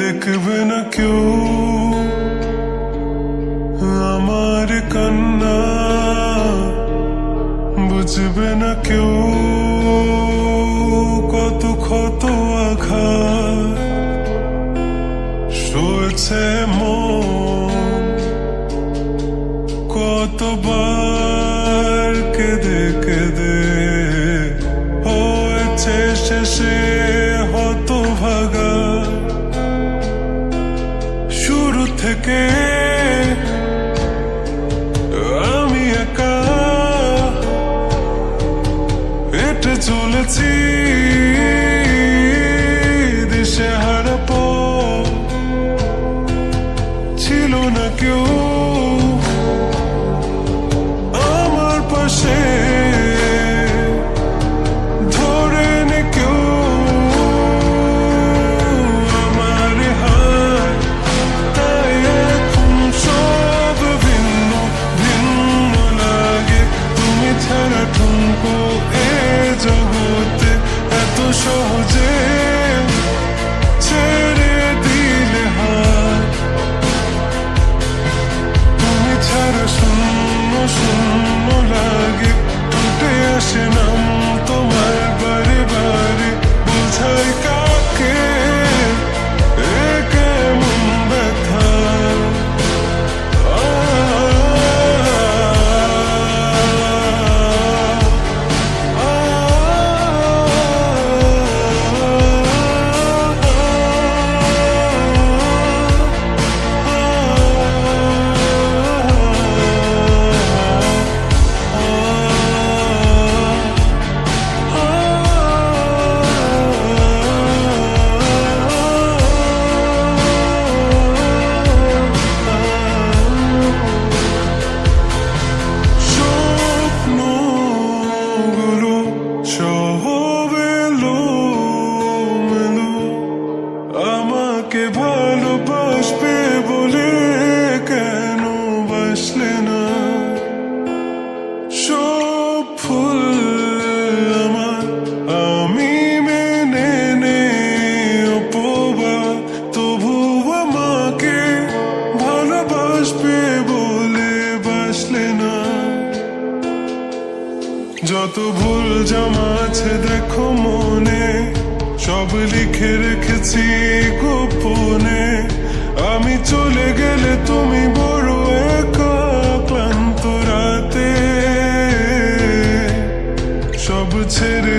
দেখবে না কেউ আমার কান্না, বুঝবে না কেউ কত ক্ষত আঘাত সয়েছে মন, কতবার কেঁদে কেঁদে হয়েছে শেষে হতভাগা। শুরু থেকে আমি একা হেঁটে চলেছি দিশেহারা পথ, ছিল না কেউ আমার পাশে ধরে নে কেউ আমার হাত, তাই এখন সব ভিন্ন ভিন্ন লাগে। তুমি ছাড়া ঠুনকো এ জগতে এত সহজে ছেড়ে দিলে হাত। তুমি ছাড়া শূন্য শূন্য লাগে, উঠে আসে নাম তোমার বারে বারে। বোঝাই কাকে এ কেমন ব্যথা, স্বপ্নগুলো সব এলোমেলো, আমাকে ভালোবাসবে বলে কেন বাসলে না? সব ফুল আমার আমি মেনে নে অপবাদ, তবু আমাকে ভালোবাসবে বলে বাসলে না। যত ভুল জমা আছে দেখো মনে, সব লিখে রেখেছি গোপনে। আমি চলে গেলে তুমি বড় একা ক্লান্ত রাতে সব ছেড়ে